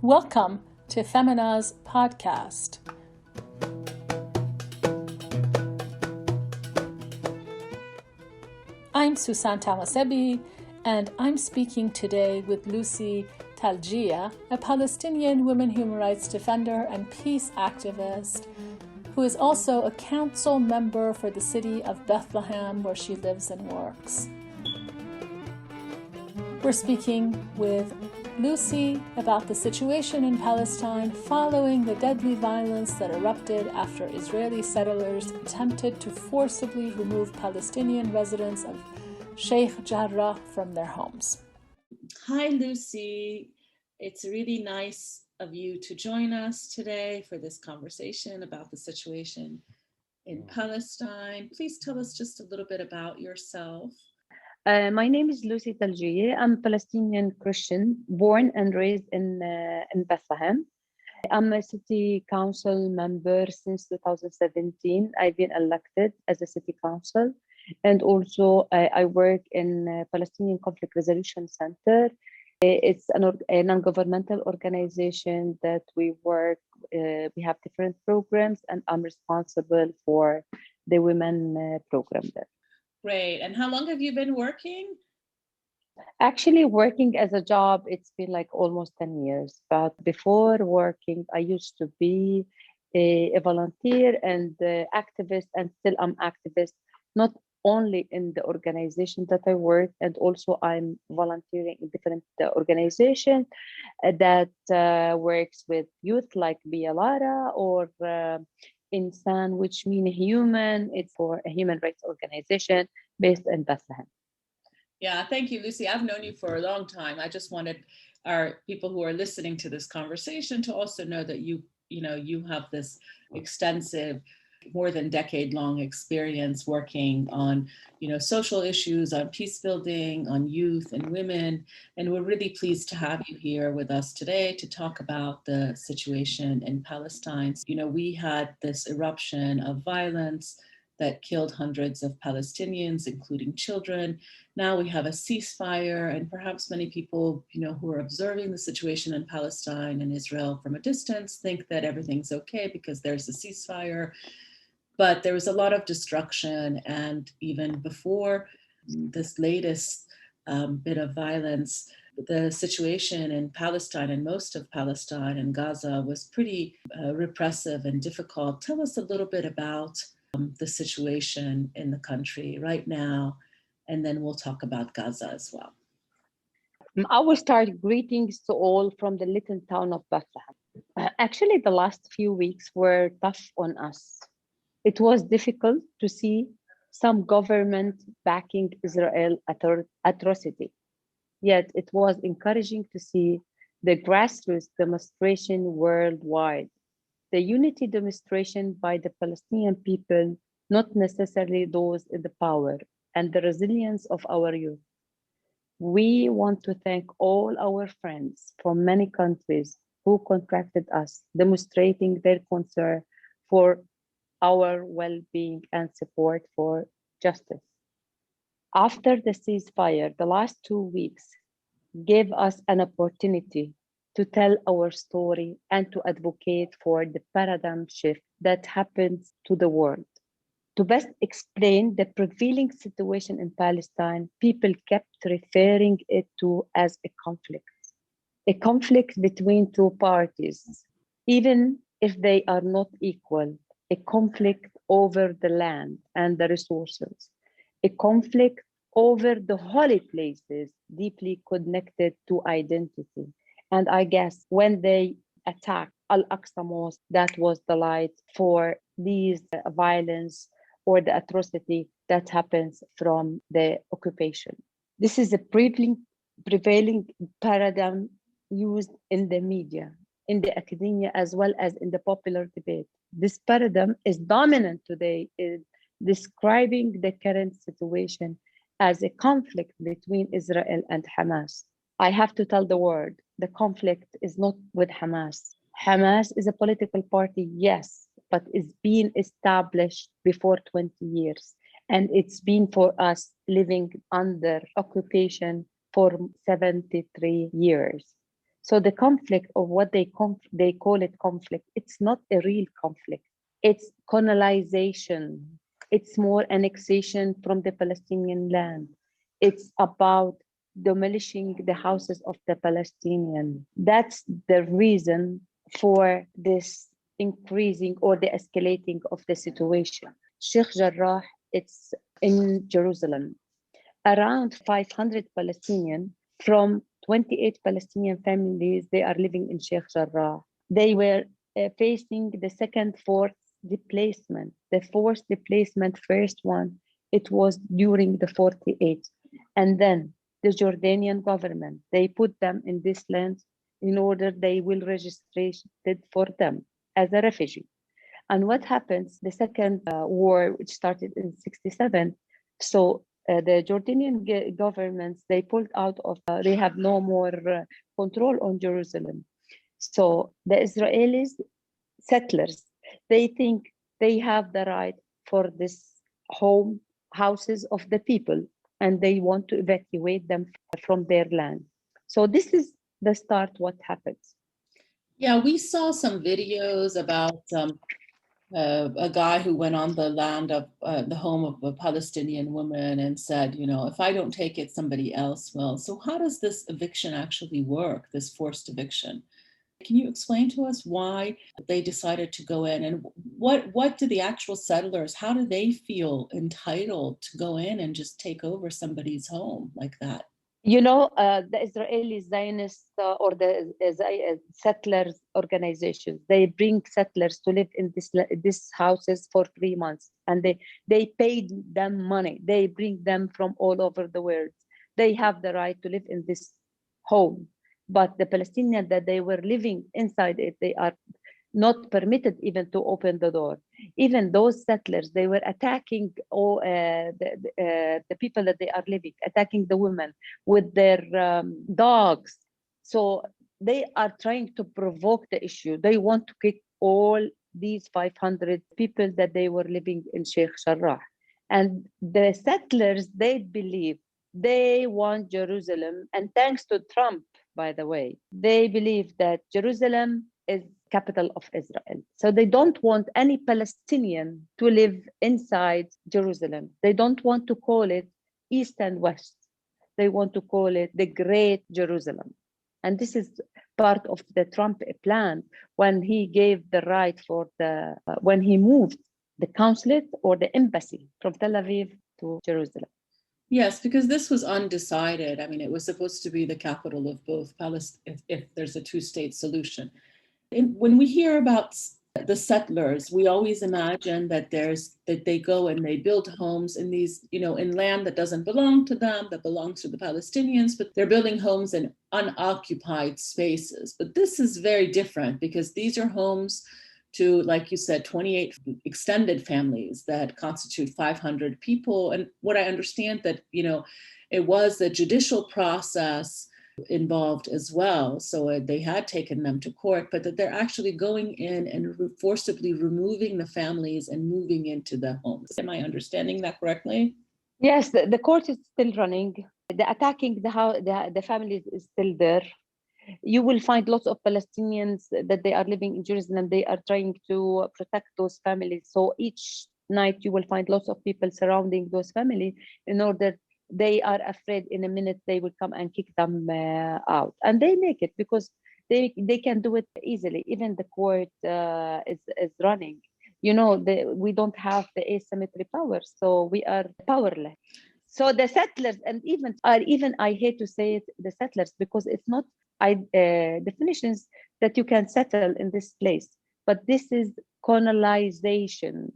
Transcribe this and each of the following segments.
Welcome to Femina's podcast. I'm Susan Tamasebi, and I'm speaking today with Lucy Talgia, a Palestinian women human rights defender and peace activist, who is also a council member for the city of Bethlehem, where she lives and works. We're speaking with Lucy about the situation in Palestine following the deadly violence that erupted after Israeli settlers attempted to forcibly remove Palestinian residents of Sheikh Jarrah from their homes. Hi, Lucy. It's really nice of you to join us today for this conversation about the situation in Palestine. Please tell us just a little bit about yourself. My name is Lucy Talgia. I'm a Palestinian Christian, born and raised in Bethlehem. I'm a city council member since 2017. I've been elected as a city council. And also I work in Palestinian Conflict Resolution Center. It's a non-governmental organization that we work, we have different programs, and I'm responsible for the women program there. Great. And how long have you been working? Actually, working as a job, it's been like almost 10 years. But before working, I used to be a volunteer and activist, and still I'm activist, not only in the organization that I work, and also I'm volunteering in different organizations that works with youth like Bialara or Insan, which mean human. It's for a human rights organization based in Bethlehem. Yeah, thank you, Lucy. I've known you for a long time. I just wanted our people who are listening to this conversation to also know that you have this extensive, more than decade-long experience working on, social issues, on peace building, on youth and women. And we're really pleased to have you here with us today to talk about the situation in Palestine. We had this eruption of violence that killed hundreds of Palestinians, including children. Now we have a ceasefire, and perhaps many people, who are observing the situation in Palestine and Israel from a distance think that everything's okay because there's a ceasefire. But there was a lot of destruction, and even before this latest bit of violence, the situation in Palestine and most of Palestine and Gaza was pretty repressive and difficult. Tell us a little bit about the situation in the country right now, and then we'll talk about Gaza as well. I will start greetings to all from the little town of Bethlehem. Actually, the last few weeks were tough on us. It was difficult to see some government backing Israel atrocity. Yet it was encouraging to see the grassroots demonstration worldwide. The unity demonstration by the Palestinian people, not necessarily those in the power, and the resilience of our youth. We want to thank all our friends from many countries who contacted us, demonstrating their concern for our well-being and support for justice. After the ceasefire, the last 2 weeks gave us an opportunity to tell our story and to advocate for the paradigm shift that happens to the world. To best explain the prevailing situation in Palestine, people kept referring it to as a conflict between two parties, even if they are not equal, a conflict over the land and the resources, a conflict over the holy places deeply connected to identity. And I guess when they attacked Al-Aqsa Mosque, that was the light for these violence or the atrocity that happens from the occupation. This is a prevailing paradigm used in the media, in the academia, as well as in the popular debate. This paradigm is dominant today in describing the current situation as a conflict between Israel and Hamas. I have to tell the world, the conflict is not with Hamas. Hamas is a political party, yes, but it's been established before 20 years. And it's been for us living under occupation for 73 years. So the conflict of what they call it conflict, it's not a real conflict. It's colonization. It's more annexation from the Palestinian land. It's about demolishing the houses of the Palestinian. That's the reason for this increasing or the escalating of the situation. Sheikh Jarrah, it's in Jerusalem. Around 500 Palestinians from 28 Palestinian families, they are living in Sheikh Jarrah. They were facing the second forced displacement. The forced displacement, first one, it was during the 48. And then the Jordanian government, they put them in this land in order they will register for them as a refugee. And what happens, the second war, which started in 67, so the Jordanian governments, they pulled out of, they have no more control on Jerusalem. So the Israelis, settlers, they think they have the right for this houses of the people, and they want to evacuate them from their land. So this is the start, what happens. Yeah, we saw some videos about a guy who went on the land of the home of a Palestinian woman and said, you know, if I don't take it, somebody else will. So how does this eviction actually work, this forced eviction? Can you explain to us why they decided to go in, and what do the actual settlers, how do they feel entitled to go in and just take over somebody's home like that? You know, the Israeli Zionists or the settlers organizations, they bring settlers to live in these houses for 3 months, and they paid them money. They bring them from all over the world. They have the right to live in this home. But the Palestinians that they were living inside it, they are not permitted even to open the door. Even those settlers, they were attacking all the people that they are living, attacking the women with their dogs. So they are trying to provoke the issue. They want to kick all these 500 people that they were living in Sheikh Jarrah. And the settlers, they believe they want Jerusalem. And thanks to Trump, by the way, they believe that Jerusalem is capital of Israel. So they don't want any Palestinian to live inside Jerusalem. They don't want to call it East and West. They want to call it the Great Jerusalem. And this is part of the Trump plan when he gave the right for when he moved the consulate or the embassy from Tel Aviv to Jerusalem. Yes, because this was undecided. I mean, it was supposed to be the capital of both Palestine if there's a two-state solution. When we hear about the settlers, we always imagine that they go and they build homes in these, you know, in land that doesn't belong to them, that belongs to the Palestinians, but they're building homes in unoccupied spaces. But this is very different because these are homes to, like you said, 28 extended families that constitute 500 people. And what I understand that, you know, it was the judicial process involved as well. So they had taken them to court, but that they're actually going in and forcibly removing the families and moving into the homes. Am I understanding that correctly? Yes, the court is still running. The attacking the families is still there. You will find lots of Palestinians that they are living in Jerusalem. They are trying to protect those families. So each night you will find lots of people surrounding those families in order they are afraid in a minute they will come and kick them out. And they make it because they can do it easily. Even the court is running. You know, we don't have the asymmetry power, so we are powerless. So the settlers, and even I hate to say it, the settlers, because it's not definitions that you can settle in this place, but this is colonization.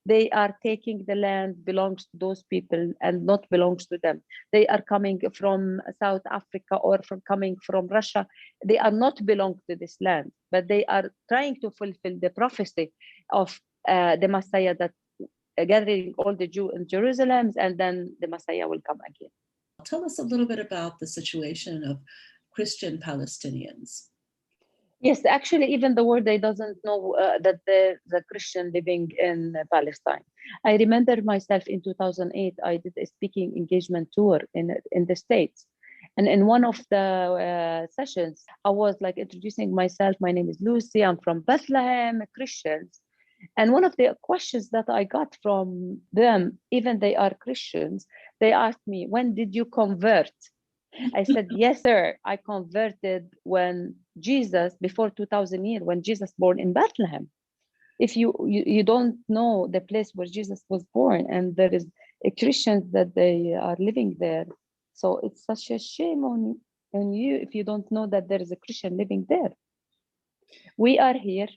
They are taking the land belongs to those people and not belongs to them. They are coming from South Africa or coming from Russia. They are not belong to this land, but they are trying to fulfill the prophecy of the Messiah that gathering all the Jews in Jerusalem, and then the Messiah will come again. Tell us a little bit about the situation of Christian Palestinians. Yes, actually, even the world they doesn't know that the Christian living in Palestine. I remember myself in 2008, I did a speaking engagement tour in the States. And in one of the sessions, I was like introducing myself. My name is Lucy. I'm from Bethlehem, Christians. And one of the questions that I got from them, even they are Christians, they asked me, when did you convert? I said, yes, sir. I converted when Jesus, before 2000 years, when Jesus born in Bethlehem. If you don't know the place where Jesus was born, and there is a Christians that they are living there. So it's such a shame on you if you don't know that there is a Christian living there. We are here,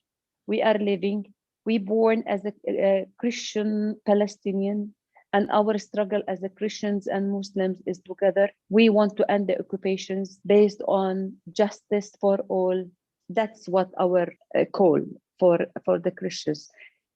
we are living, we born as a Christian Palestinian, and our struggle as a Christians and Muslims is together. We want to end the occupations based on justice for all. That's what our call for the Christians.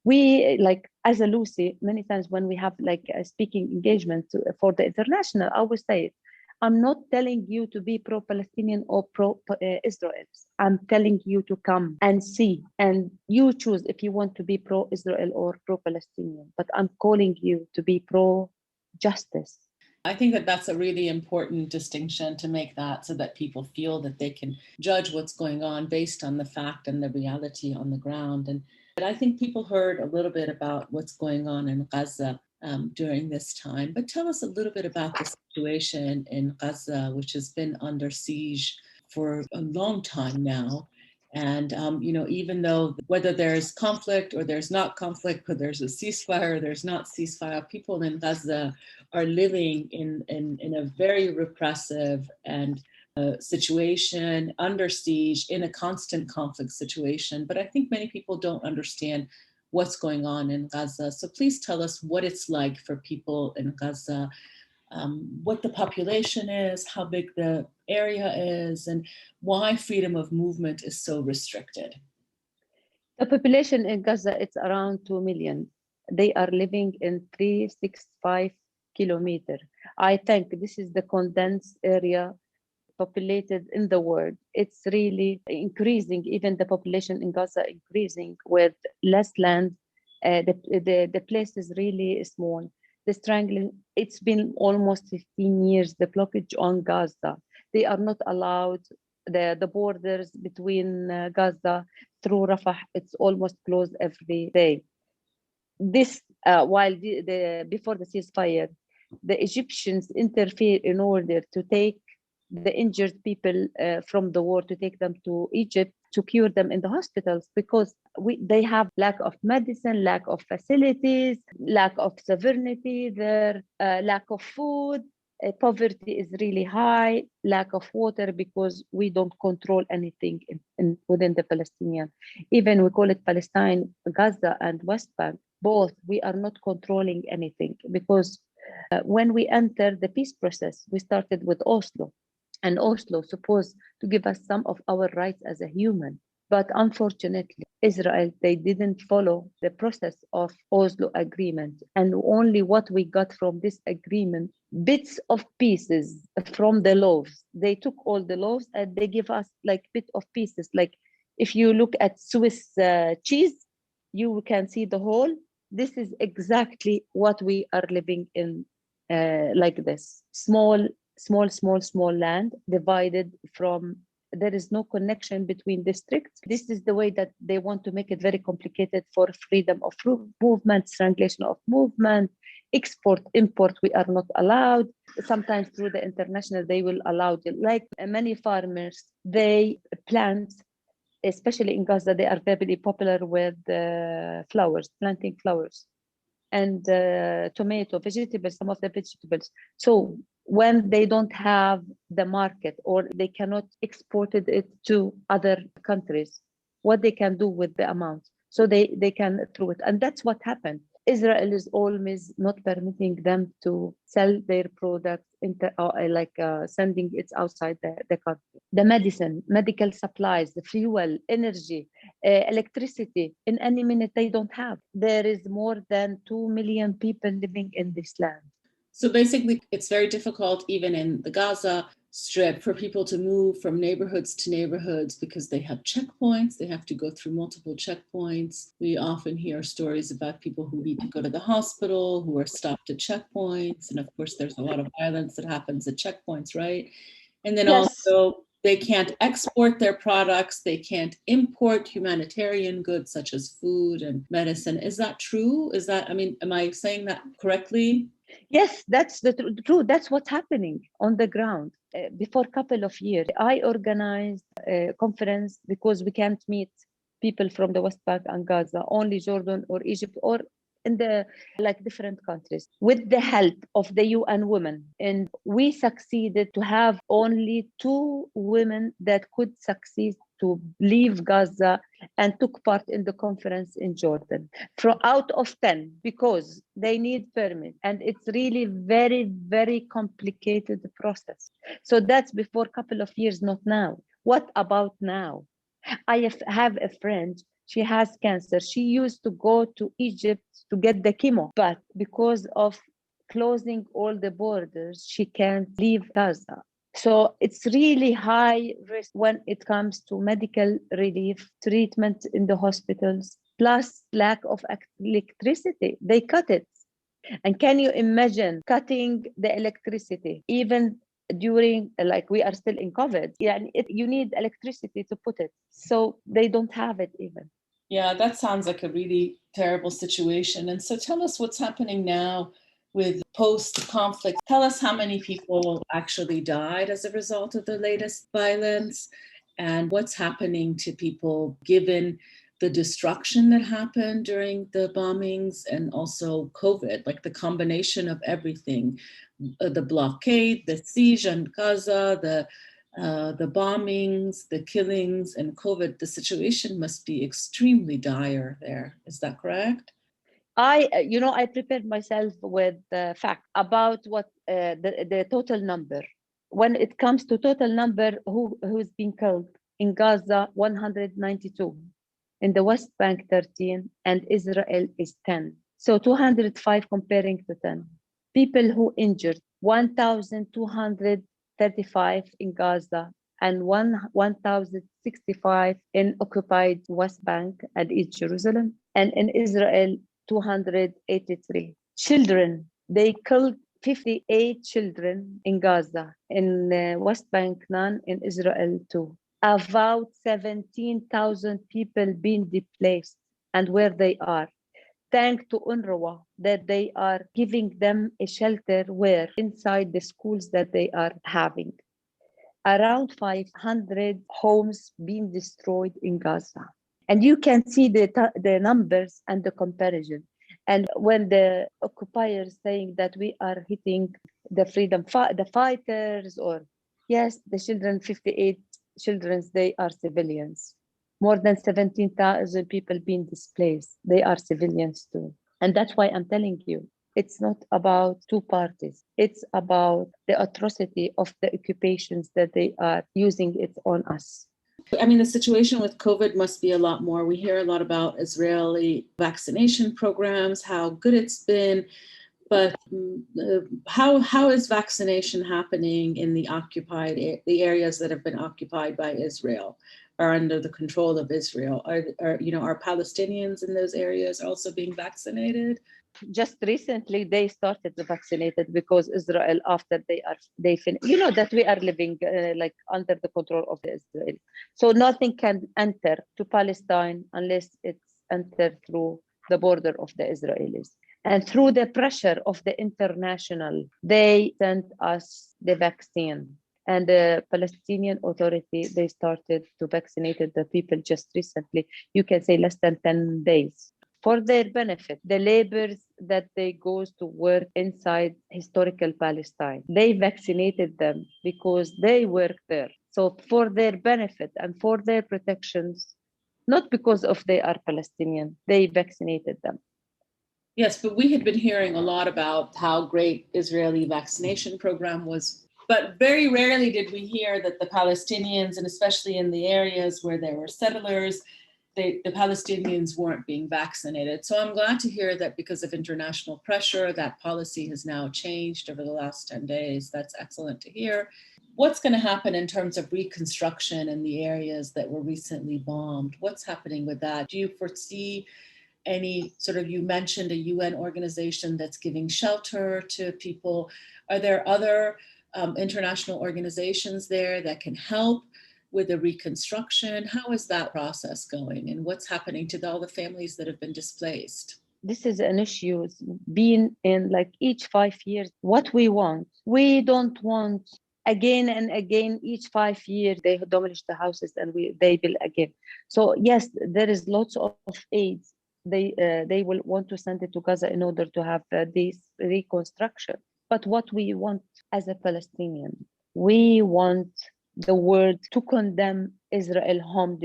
We, like, as a Lucy, many times when we have like a speaking engagement for the international, I always say it, I'm not telling you to be pro-Palestinian or pro-Israel. I'm telling you to come and see, and you choose if you want to be pro-Israel or pro-Palestinian. But I'm calling you to be pro-justice. I think that that's a really important distinction to make, that so that people feel that they can judge what's going on based on the fact and the reality on the ground. And I think people heard a little bit about what's going on in Gaza during this time, but tell us a little bit about the situation in Gaza, which has been under siege for a long time now. And, even though whether there's conflict or there's not conflict, whether there's a ceasefire or there's not ceasefire, people in Gaza are living in a very repressive and situation, under siege, in a constant conflict situation. But I think many people don't understand what's going on in Gaza. So please tell us what it's like for people in Gaza, what the population is, how big the area is, and why freedom of movement is so restricted. The population in Gaza, it's around 2 million. They are living in 365 kilometers. I think this is the condensed area populated in the world. It's really increasing, even the population in Gaza increasing with less land. The place is really small. The strangling, it's been almost 15 years, the blockage on Gaza. They are not allowed, the borders between Gaza through Rafah, it's almost closed every day. This, while before the ceasefire, the Egyptians interfere in order to take the injured people from the war, to take them to Egypt to cure them in the hospitals, because they have lack of medicine, lack of facilities, lack of sovereignty there, lack of food. Poverty is really high, lack of water, because we don't control anything within the Palestinian. Even we call it Palestine, Gaza and West Bank, both, we are not controlling anything, because when we enter the peace process, we started with Oslo. And Oslo supposed to give us some of our rights as a human. But unfortunately, Israel, they didn't follow the process of Oslo agreement. And only what we got from this agreement, bits of pieces from the laws. They took all the laws and they give us like bit of pieces. Like if you look at Swiss cheese, you can see the whole. This is exactly what we are living in, like this. Small land divided from, there is no connection between districts. This is the way that they want to make it very complicated for freedom of movement, strangulation of movement, export, import, we are not allowed. Sometimes through the international, they will allow it. Like many farmers, they plant, especially in Gaza, they are very popular with flowers, planting flowers and tomato, vegetables, some of the vegetables. So when they don't have the market or they cannot export it to other countries, what they can do with the amount. So they can throw it. And that's what happened. Israel is always not permitting them to sell their products sending it outside the country. The medicine, medical supplies, the fuel, energy, electricity, in any minute they don't have. There is more than 2 million people living in this land. So basically, it's very difficult, even in the Gaza Strip, for people to move from neighborhoods to neighborhoods because they have checkpoints. They have to go through multiple checkpoints. We often hear stories about people who need to go to the hospital, who are stopped at checkpoints. And of course, there's a lot of violence that happens at checkpoints, right? And then Yes. also, they can't export their products, they can't import humanitarian goods such as food and medicine. Is that true? Is that, I mean, am I saying that correctly? Yes, that's the truth. That's what's happening on the ground. Before a couple of years, I organized a conference because we can't meet people from the West Bank and Gaza, only Jordan or Egypt or in the like different countries with the help of the UN women. And we succeeded to have only 2 women that could succeed to leave Gaza and took part in the conference in Jordan from out of 10 because they need permit and it's really very very complicated process. So that's before a couple of years, not now. What about now? I have a friend, she has cancer. She used to go to Egypt to get the chemo, but because of closing all the borders, she can't leave Gaza. So it's really high risk when it comes to medical relief, treatment in the hospitals, plus lack of electricity. They cut it. And can you imagine cutting the electricity, even during like we are still in COVID? Yeah, you need electricity to put it. So they don't have it even. Yeah, that sounds like a really terrible situation. And so tell us what's happening now with post conflict. Tell us how many people actually died as a result of the latest violence and what's happening to people given the destruction that happened during the bombings and also COVID, like the combination of everything, the blockade, the siege on Gaza, the bombings, the killings, and COVID. The situation must be extremely dire there. Is that correct? I prepared myself with the fact about what the total number. When it comes to total number, who's been killed in Gaza, 192, in the West Bank 13, and Israel is 10. So 205 comparing to 10. People who injured, 1,235 in Gaza and 1,065 in occupied West Bank and East Jerusalem, and in Israel 283. Children, they killed 58 children in Gaza, in West Bank none, in Israel 2. About 17,000 people being displaced and where they are. Thanks to UNRWA that they are giving them a shelter where inside the schools that they are having. Around 500 homes being destroyed in Gaza. And you can see the numbers and the comparison. And when the occupiers saying that we are hitting the the fighters, or yes, the children, 58 children, they are civilians. More than 17,000 people being displaced. They are civilians too. And that's why I'm telling you, it's not about two parties. It's about the atrocity of the occupations that they are using it on us. I mean, the situation with COVID must be a lot more. We hear a lot about Israeli vaccination programs, how good it's been, but how is vaccination happening in the areas that have been occupied by Israel, are under the control of Israel? Are Palestinians in those areas also being vaccinated? Just recently they started the vaccinated because Israel, after that we are living like under the control of Israel, so nothing can enter to Palestine unless it's entered through the border of the Israelis, and through the pressure of the international they sent us the vaccine. And the Palestinian Authority, they started to vaccinate the people just recently, you can say less than 10 days, for their benefit. The laborers that they goes to work inside historical Palestine, they vaccinated them because they work there. So for their benefit and for their protections, not because of they are Palestinian, they vaccinated them. Yes, but we had been hearing a lot about how great Israeli vaccination program was, but very rarely did we hear that the Palestinians, and especially in the areas where there were settlers, the Palestinians weren't being vaccinated. So I'm glad to hear that because of international pressure, that policy has now changed over the last 10 days. That's excellent to hear. What's going to happen in terms of reconstruction in the areas that were recently bombed? What's happening with that? Do you foresee any sort of, you mentioned a UN organization that's giving shelter to people. Are there other international organizations there that can help with the reconstruction? How is that process going, and what's happening to all the families that have been displaced? This is an issue. It's been in like each 5 years. What we don't want again and again. Each 5 years they demolish the houses and they build again. So yes, there is lots of aid. They will want to send it to Gaza in order to have this reconstruction. But what we want as a Palestinian, we want the world to condemn Israel home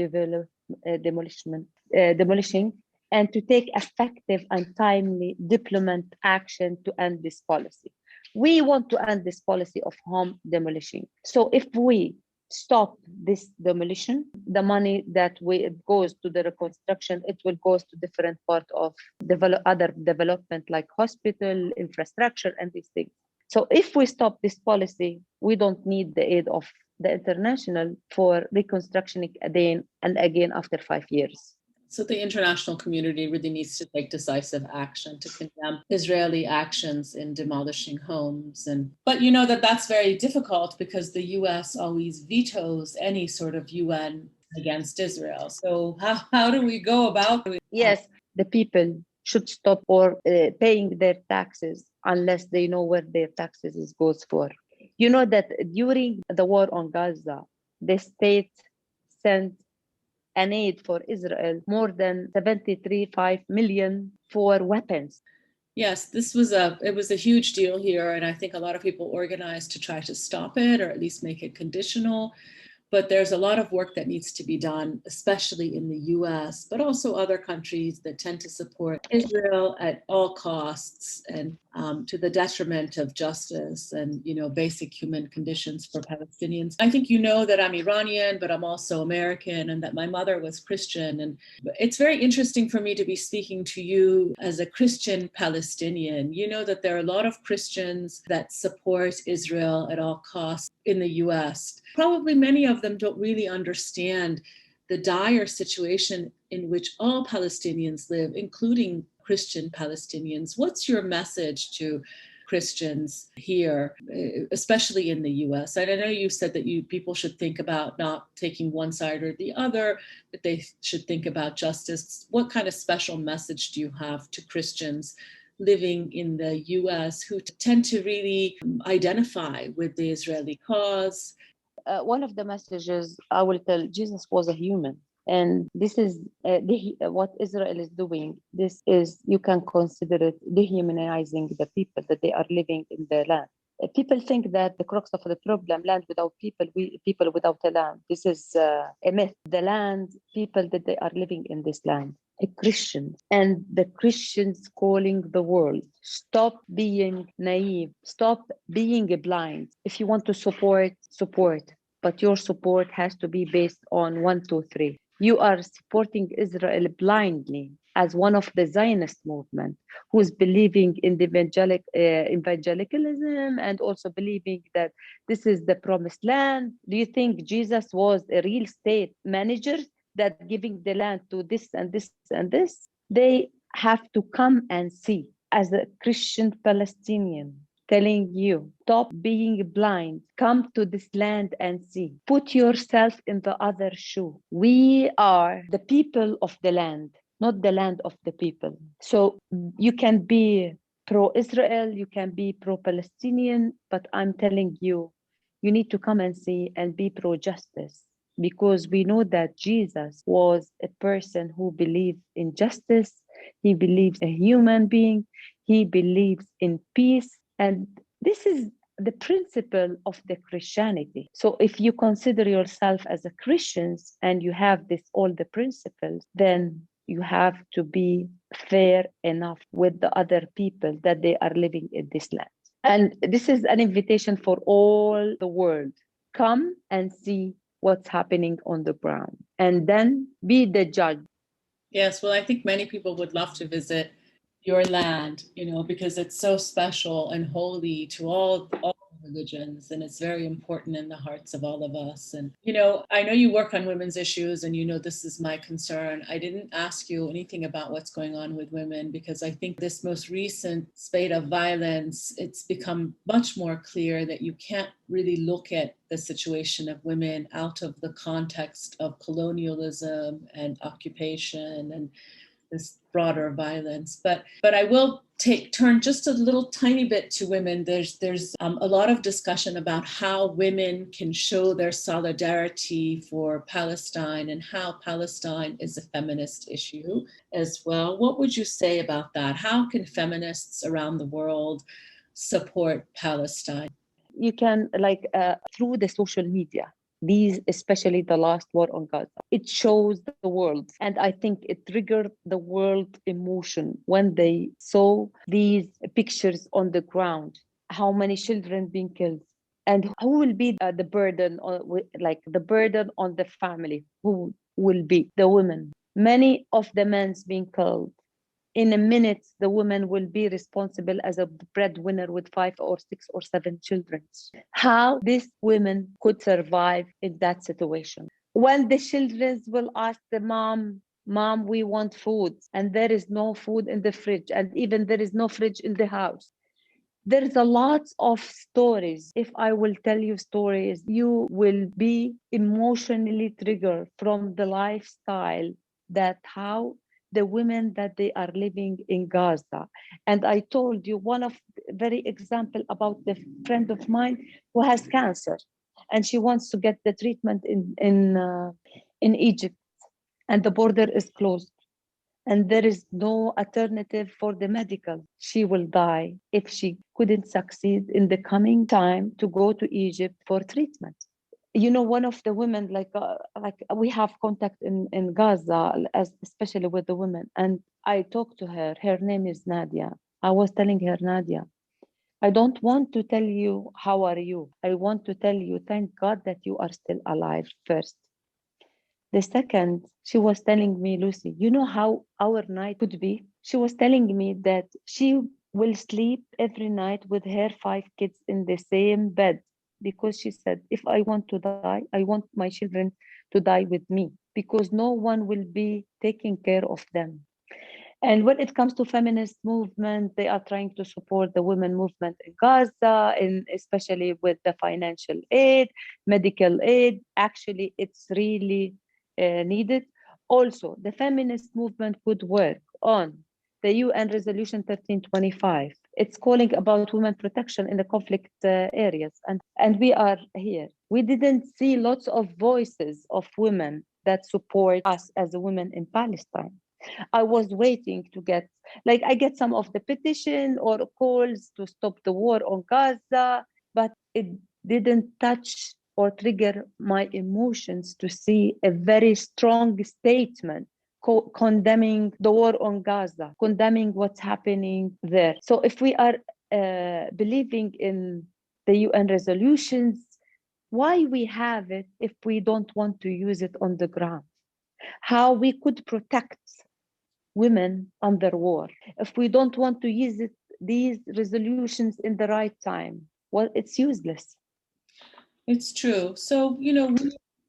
demolishing, and to take effective and timely diplomatic action to end this policy. We want to end this policy of home demolishing. So if we stop this demolition, the money that it goes to the reconstruction, it will go to different part of other development like hospital, infrastructure, and these things. So if we stop this policy, we don't need the aid of the international for reconstruction again and again after 5 years. So the international community really needs to take decisive action to condemn Israeli actions in demolishing homes. But you know that's very difficult because the US always vetoes any sort of UN against Israel. So how do we go about it? Yes, the people should stop paying their taxes unless they know where their taxes goes for. You know that during the war on Gaza, the state sent an aid for Israel, more than 73.5 million for weapons. Yes, it was a huge deal here, and I think a lot of people organized to try to stop it or at least make it conditional. But there's a lot of work that needs to be done, especially in the US, but also other countries that tend to support Israel at all costs and to the detriment of justice and, basic human conditions for Palestinians. I think you know that I'm Iranian, but I'm also American, and that my mother was Christian. And it's very interesting for me to be speaking to you as a Christian Palestinian. You know that there are a lot of Christians that support Israel at all costs in the US. Probably many of them don't really understand the dire situation in which all Palestinians live, including Christian Palestinians. What's your message to Christians here, especially in the US? And I know you said that people should think about not taking one side or the other, that they should think about justice. What kind of special message do you have to Christians living in the US who tend to really identify with the Israeli cause? One of the messages I will tell, Jesus was a human. And this is what Israel is doing. This is, you can consider it dehumanizing the people that they are living in the land. People think that the crux of the problem, land without people, people without a land. This is a myth. The land, people that they are living in this land, Christians, and the Christians calling the world, stop being naive, stop being blind. If you want to support, but your support has to be based on 1, 2, 3. You are supporting Israel blindly as one of the Zionist movement who's believing in the evangelicalism and also believing that this is the promised land. Do you think Jesus was a real state manager that giving the land to this and this and this? They have to come and see. As a Christian Palestinian, telling you, stop being blind, come to this land and see. Put yourself in the other shoe. We are the people of the land, not the land of the people. So you can be pro-Israel, you can be pro-Palestinian, but I'm telling you, you need to come and see and be pro-justice, because we know that Jesus was a person who believed in justice. He believes a human being. He believes in peace. And this is the principle of the Christianity. So if you consider yourself as a Christian and you have all the principles, then you have to be fair enough with the other people that they are living in this land. And this is an invitation for all the world. Come and see what's happening on the ground and then be the judge. Yes, well, I think many people would love to visit your land, because it's so special and holy to all religions, and it's very important in the hearts of all of us. And you know, I know you work on women's issues, and you know this is my concern. I didn't ask you anything about what's going on with women because I think this most recent spate of violence, it's become much more clear that you can't really look at the situation of women out of the context of colonialism and occupation and this broader violence. But I will turn just a little tiny bit to women. There's a lot of discussion about how women can show their solidarity for Palestine and how Palestine is a feminist issue as well. What would you say about that? How can feminists around the world support Palestine? You can through the social media, these, especially the last war on Gaza, it shows the world, and I think it triggered the world emotion when they saw these pictures on the ground, how many children being killed, and who will be the burden on, like the burden on the family, who will be the women, many of the men's being killed. In a minute, the woman will be responsible as a breadwinner with 5 or 6 or 7 children. How these women could survive in that situation? When the children will ask the mom, Mom, we want food, and there is no food in the fridge, and even there is no fridge in the house. There's a lot of stories. If I will tell you stories, you will be emotionally triggered from the lifestyle that how the women that they are living in Gaza. And I told you one of the very example about the friend of mine who has cancer, and she wants to get the treatment in Egypt, and the border is closed, and there is no alternative for the medical. She will die if she couldn't succeed in the coming time to go to Egypt for treatment. You know, one of the women, like we have contact in Gaza, especially with the women, and I talked to her. Her name is Nadia. I was telling her, Nadia, I don't want to tell you how are you. I want to tell you, thank God that you are still alive first. The second, she was telling me, Lucy, you know how our night could be? She was telling me that she will sleep every night with her 5 kids in the same bed, because she said, if I want to die, I want my children to die with me, because no one will be taking care of them. And when it comes to feminist movement, they are trying to support the women movement in Gaza, and especially with the financial aid, medical aid. Actually, it's really needed. Also, the feminist movement could work on the UN Resolution 1325. It's calling about women protection in the conflict areas. And we are here. We didn't see lots of voices of women that support us as women in Palestine. I was waiting to get, like, I get some of the petition or calls to stop the war on Gaza, but it didn't touch or trigger my emotions to see a very strong statement condemning the war on Gaza, condemning what's happening there. So if we are believing in the UN resolutions, why we have it if we don't want to use it on the ground? How we could protect women under war if we don't want to use it, these resolutions in the right time? Well, it's useless. It's true. So, you know,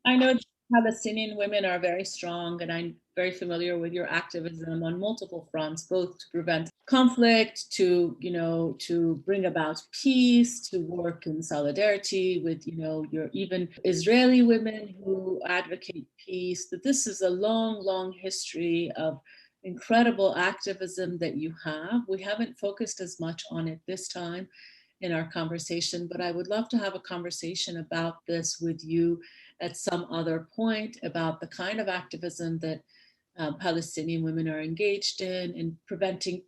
I know Palestinian women are very strong, and I'm very familiar with your activism on multiple fronts, both to prevent conflict, to, you know, to bring about peace, to work in solidarity with, you know, your even Israeli women who advocate peace. That this is a long, long history of incredible activism that you have. We haven't focused as much on it this time in our conversation, but I would love to have a conversation about this with you at some other point, about the kind of activism that Palestinian women are engaged in preventing,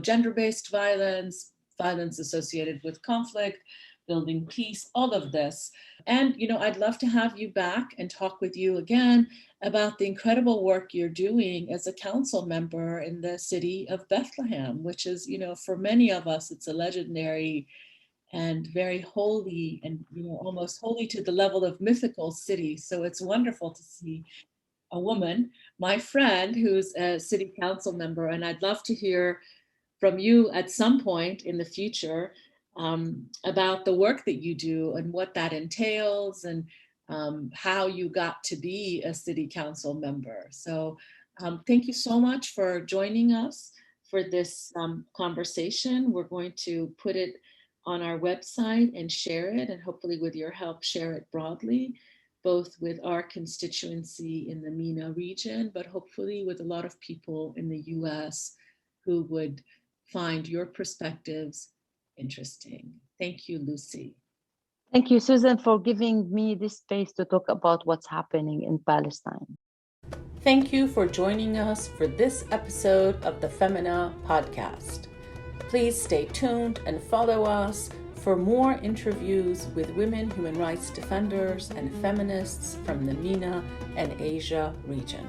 gender-based violence, violence associated with conflict, building peace, all of this. And, you know, I'd love to have you back and talk with you again about the incredible work you're doing as a council member in the city of Bethlehem, which is, you know, for many of us, it's a legendary and very holy and, you know, almost holy to the level of mythical city. So it's wonderful to see a woman, my friend, who's a city council member, and I'd love to hear from you at some point in the future about the work that you do and what that entails, and how you got to be a city council member. So thank you so much for joining us for this conversation. We're going to put it on our website and share it, and hopefully with your help, share it broadly, both with our constituency in the MENA region, but hopefully with a lot of people in the US who would find your perspectives interesting. Thank you, Lucy. Thank you, Susan, for giving me this space to talk about what's happening in Palestine. Thank you for joining us for this episode of the Femina podcast. Please stay tuned and follow us for more interviews with women human rights defenders and feminists from the MENA and Asia region.